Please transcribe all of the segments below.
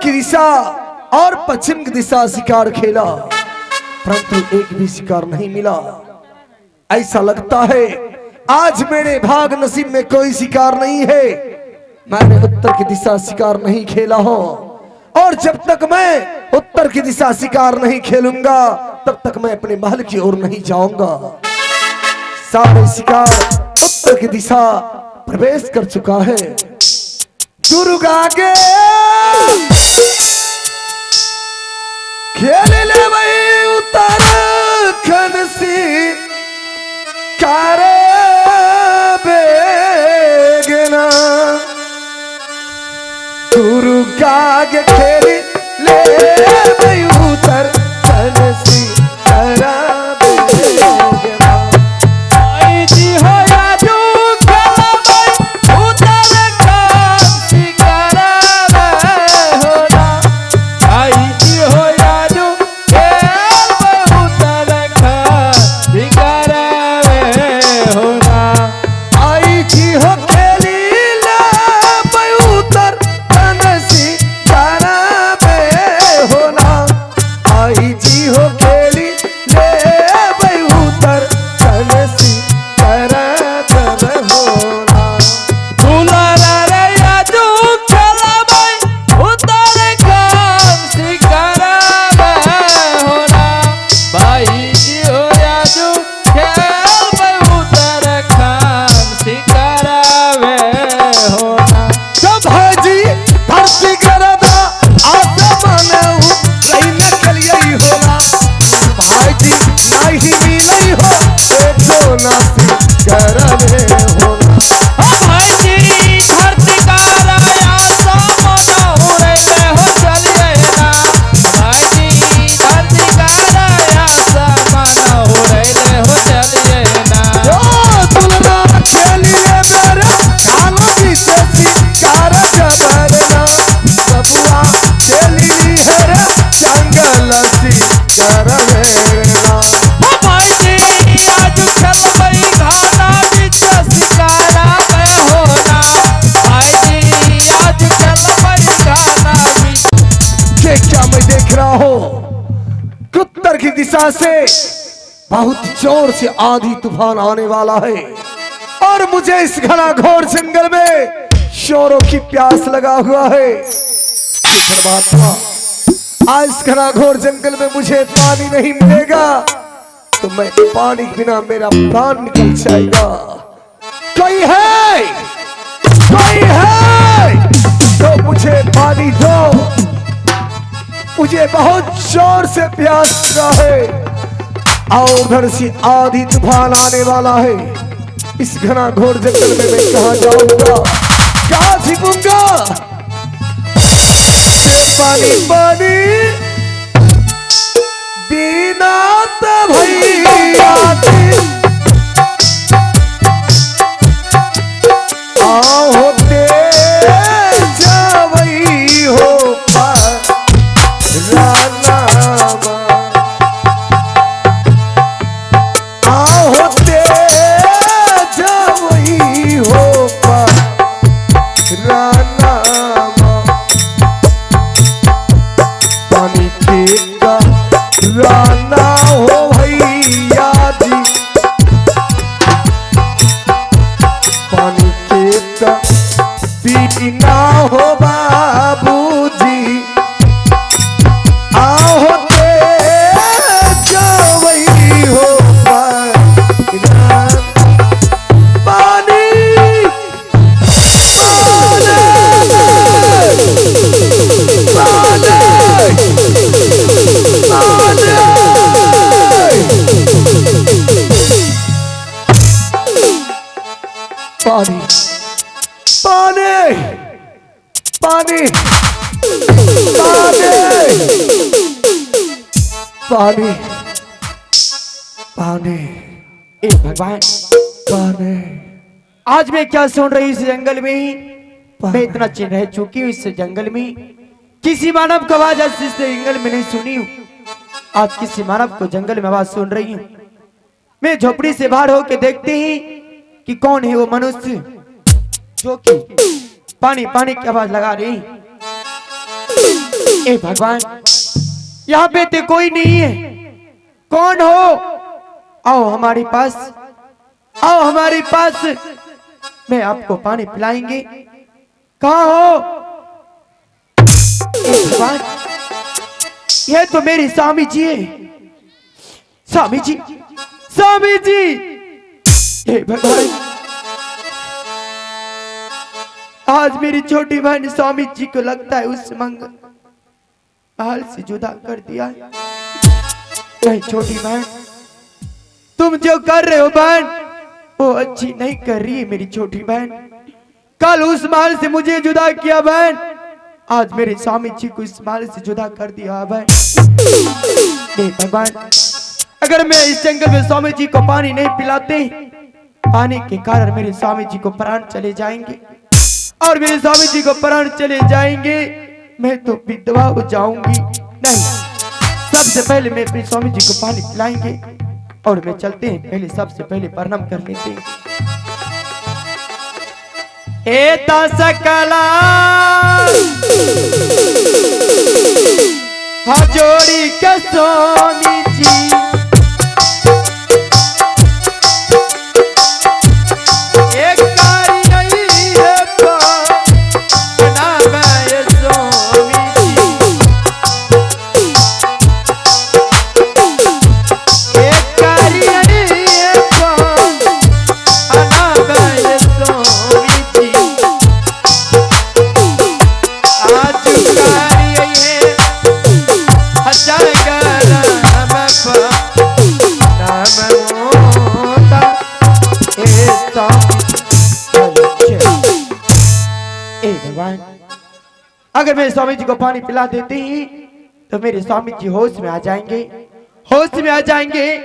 की दिशा और पश्चिम की दिशा शिकार खेला, परंतु एक भी शिकार नहीं मिला। ऐसा लगता है आज मेरे भाग नसीब में कोई शिकार नहीं है। मैंने उत्तर की दिशा शिकार नहीं खेला हो, और जब तक मैं उत्तर की दिशा शिकार नहीं खेलूंगा तब तक मैं अपने महल की ओर नहीं जाऊंगा। सारे शिकार उत्तर की दिशा प्रवेश कर चुका है। दुर्गा के खेल ले वही उत्तराखंड से कारे बेगना, दुर्गा के खेल ले वही उत्तराखंड से कारा बेगना। आई जी हो राजू खेला भाई उत्तराखंड शिकारा होना। आई जी हो राजू खेल भाई उत्तराखंड शिकारा होना। आई जी हो खेली ले वही उत्तराखंड से कारा होना। आई जी हो खेली ले वही उत्तराखंड से कारा होना। दुलारा रे राजू खेला भाई उत्तराखंड शिकारा होना। भाई जी हो राजू खेल भाई उत्तराखंड शिकारा होना। जब हाजी धरती करदा आसमान रहीने के लिए ही होला। भाईजी नहीं मिलई हो देखो ना करले होला। भाई जी धरती का राया सामना हो रहे हो चलिए ना। भाई जी धरती का राया सामना हो रहे हो चलिए ना। ओ दुल्ला खेलिए मेरे खानो पीछे शिकार जबरना। सबुआ खेली है रे जंगल शिकार मेरा। भाई जी आज चल भाई घाना बीच शिकारा होना। भाई जी आज चल भाई घाना बीच। ये क्या मैं देख रहा हूँ? उत्तर की दिशा से बहुत जोर से आंधी तूफान आने वाला है, और मुझे इस घना घोर जंगल में शोरों की प्यास लगा हुआ है। परमात्मा, आज इस घना घोर जंगल में मुझे पानी नहीं मिलेगा तो मैं पानी के बिना मेरा प्राण निकल जाएगा। कोई है, कोई है तो मुझे पानी दो। मुझे बहुत जोर से प्यास लगा है, और उधर से आधी तूफान आने वाला है। इस घना घोर जंगल में मैं कहाँ जाऊंगा, कहाँ छिपूंगा? पानी पानी बिना तो भैया आओ तेज जावई हो राना। आओ तेज जावई हो राना। पानी का राना हो भैया जी, पानी का पीना हो बाबूजी। आओ तेज जावई हो पानी पानी पानी पानी पानी पानी ए भगवान, पानी। आज मैं क्या सुन रही इस जंगल में ही? मैं इतना चिन्ह रह चुकी हूँ इस जंगल में, किसी मानव को आवाज आज इस जंगल में नहीं सुनी हूँ। आज किसी मानव को जंगल में आवाज सुन रही हूँ। मैं झोपड़ी से बाहर होके देखते ही कि कौन है वो मनुष्य जो कि पानी पानी की आवाज लगा रही। ए भगवान, यहाँ पे तो कोई नहीं है, कौन हो? आओ हमारे पास, आओ हमारे पास, मैं आपको पानी पिलाएंगे। कहाँ हो? ए भगवान, यह तो मेरे स्वामी जी है। स्वामी जी, स्वामी जी। हे भगवान, आज मेरी छोटी बहन स्वामी जी को लगता है उस मंगल महल से जुदा कर दिया है। नहीं छोटी बहन, तुम जो कर रहे हो बहन वो अच्छी नहीं कर रही है मेरी छोटी बहन। कल उस महल से मुझे जुदा किया बहन, आज मेरे स्वामी जी को इस महल से जुदा कर दिया बहन। भगवान, अगर मैं इस जंगल में स्वामी जी को पानी नहीं पिलाते, पानी के कारण मेरे स्वामी जी को प्राण चले जाएंगे, और मेरे स्वामी जी को प्राण चले जाएंगे, मैं तो विधवा हो जाऊंगी। नहीं, सबसे पहले मैं अपने स्वामी जी को पानी पिलाएंगे और मैं चलते हैं। पहले सबसे पहले प्रणाम कर लेते हैं। एता सकला हजोड़ी के स्वामी जी, अगर मेरे स्वामी जी को पानी पिला देते ही तो मेरे स्वामी जी होश में आ जाएंगे। होश में आ जाएंगे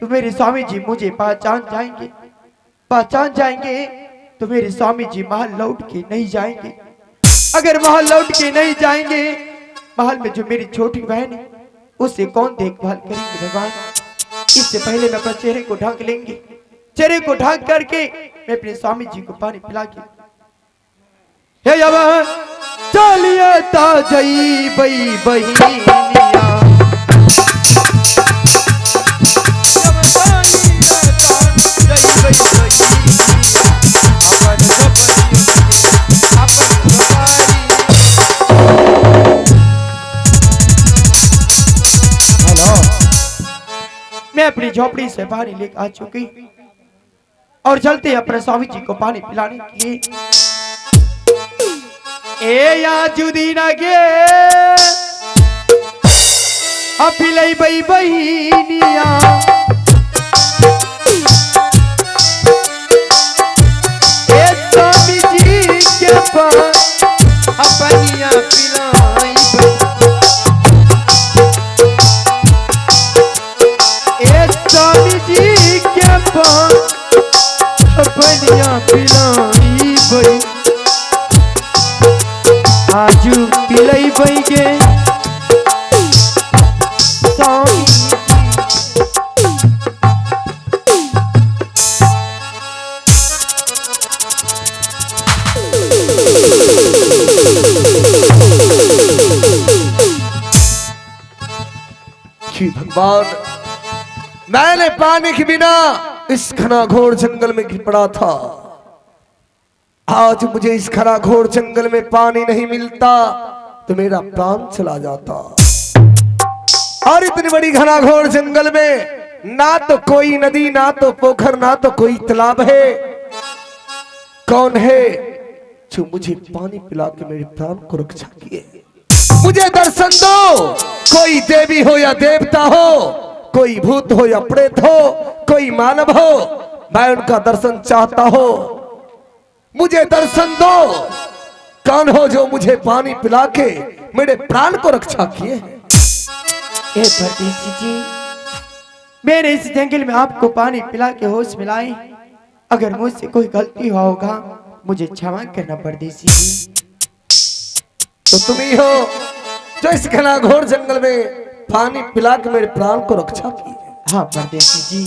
तो मेरे स्वामी जी मुझे पहचान जाएंगे। पहचान जाएंगे तो मेरे स्वामी जी महल लौट के नहीं जाएंगे। अगर महल लौट के नहीं जाएंगे, महल में जो मेरी छोटी बहन है उसे कौन देखभाल करेंगे भगवान। इससे पहले मैं अपने चेहरे को ढक लेंगे। चेहरे को ढक करके मैं अपने स्वामी जी को पानी पिला के चलिए ताजई बई बहिनिया, मैं अपनी झोपड़ी से पानी लेकर आ चुकी और चलते अपने स्वामी जी को पानी पिलाने के लिए। ए या जुदी ना गे अपिलाई बई बहिनिया, ए स्वामी जी के पास अपनिया पिलाई, ए स्वामी जी के पास अपनिया पिलाई बई, आजू पिलाई बई के स्वामी जी। भगवान, मैंने पानी के बिना इस घनाघोर जंगल में गिर पड़ा था। आज मुझे इस घनाघोर जंगल में पानी नहीं मिलता तो मेरा प्राण चला जाता। और इतनी बड़ी घनाघोर जंगल में ना तो कोई नदी, ना तो पोखर, ना तो कोई तालाब है। कौन है जो मुझे पानी पिला के मेरे प्राण को रक्षा किए? मुझे दर्शन दो। कोई देवी हो या देवता हो, कोई भूत हो या प्रेत हो, कोई मानव हो, मैं उनका दर्शन चाहता हूं। मुझे दर्शन दो। कौन हो जो मुझे पानी पिला के मेरे प्राण को रक्षा किए? ए परदेसी जी, मैंने इस जंगल में आपको पानी पिला के होश में लाई। अगर मुझसे कोई गलती हुआ होगा मुझे क्षमा करना परदेसी जी। तो तुम ही हो जो इस घनाघोर जंगल में पानी पिला के मेरे प्राण को रक्षा की? हाँ परदेसी जी।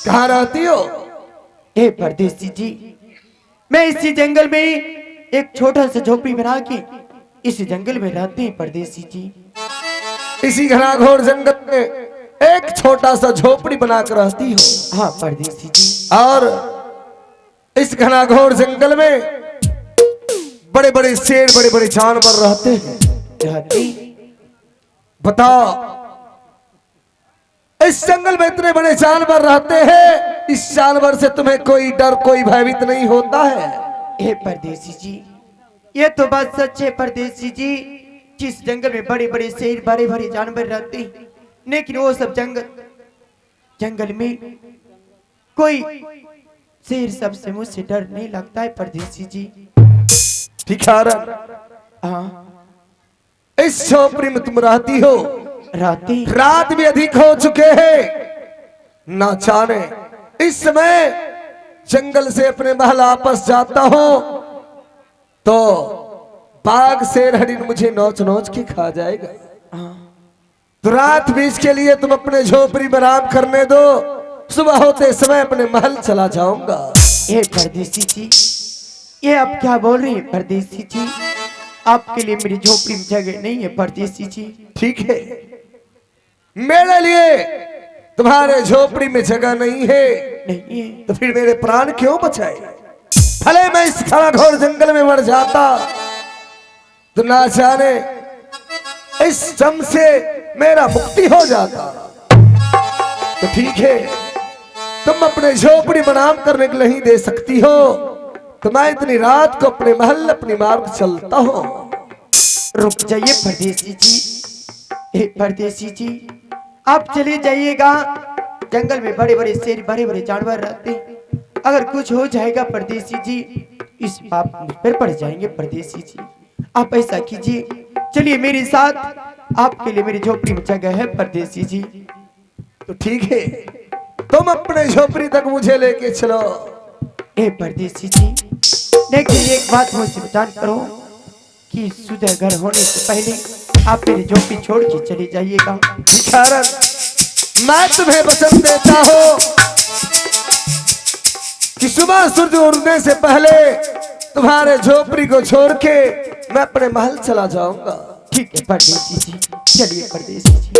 कहाँ रहती हो? ए परदेसी जी, मैं इसी जंगल में एक छोटा सा झोपड़ी बना के इस जंगल में रहते हैं परदेसी जी। इसी घनाघोर जंगल में एक छोटा सा झोपड़ी बनाकर रहती हो। हाँ परदेसी जी। और इस घनाघोर जंगल में बड़े बड़े शेर, बड़े बड़े जानवर रहते हैं। रहते बताओ, इस जंगल में इतने बड़े जानवर रहते हैं, इस जानवर से तुम्हें कोई डर, कोई भयभीत नहीं होता है? हे परदेसी जी, ये तो बात सच है परदेसी जी। जिस जंगल में बड़े बड़े शेर, बड़े बड़े जानवर रहते हैं, लेकिन वो सब जंगल में कोई शेर सबसे मुझसे डर नहीं लगता है परदेसी जी। भिखारन, हाँ इस झोपड़ी में तुम रहती हो, रात भी अधिक हो चुके हैं, ना जाने इस समय जंगल से अपने महल वापस जाता हूं तो बाघ शेर हरिन मुझे नोच नोच के खा जाएगा। तो रात बीच के लिए तुम अपने झोपड़ी में आराम करने दो, सुबह होते समय अपने महल चला जाऊंगा। ये परदेसी जी, ये आप क्या बोल रहे हैं परदेसी जी? आपके लिए मेरी झोपड़ी में जगह नहीं है परदेसी जी। ठीक है, मेरे लिए तुम्हारे झोपड़ी में जगह नहीं है, नहीं है तो फिर मेरे प्राण क्यों बचाए? भले मैं इस घनाघोर जंगल में मर जाता तो ना जाने इस जम से मेरा मुक्ति हो जाता। तो ठीक है, तुम अपने झोपड़ी में आराम करने के लिए नहीं दे सकती हो, तो मैं इतनी रात को अपने महल, अपनी मार्ग चलता हूं। रुक जाइए परदेसी जी। हे परदेसी जी, आप चले जाइएगा। जंगल में बड़े बड़े शेर, बड़े बड़े जानवर रहते हैं, अगर कुछ हो जाएगा परदेसी जी, इस पाप मुझ पर पड़ जाएंगे परदेसी जी। आप ऐसा कीजिए, चलिए मेरे साथ, आपके लिए मेरी झोपड़ी में जगह है परदेसी जी। तो ठीक है, तुम अपने झोपड़ी तक मुझे लेके चलो। हे परदेसी जी, लेकिन एक बात मुझसे जान करो कि सुधर घर होने से पहले आप मेरी झोपड़ी छोड़ के चले जाइएगा। भिखारन, मैं तुम्हें वचन देता हूं कि सुबह सूरज उगने से पहले तुम्हारे झोपड़ी को छोड़ के मैं अपने महल चला जाऊंगा। ठीक है परदेसी जी, चलिए परदेसी जी।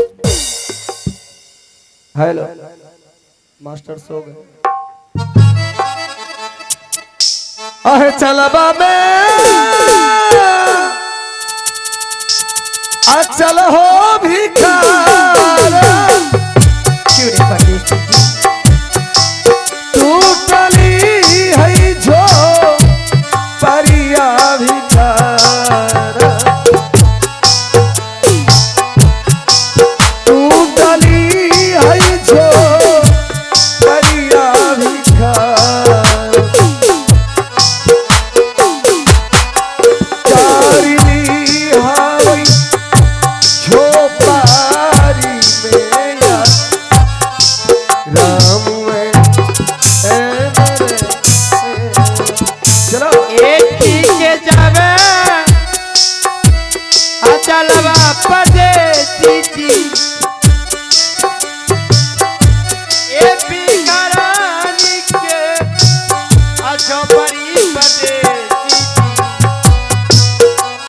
हेलो मास्टर, सो गए? अहे चलबा में चल हो भिखारी,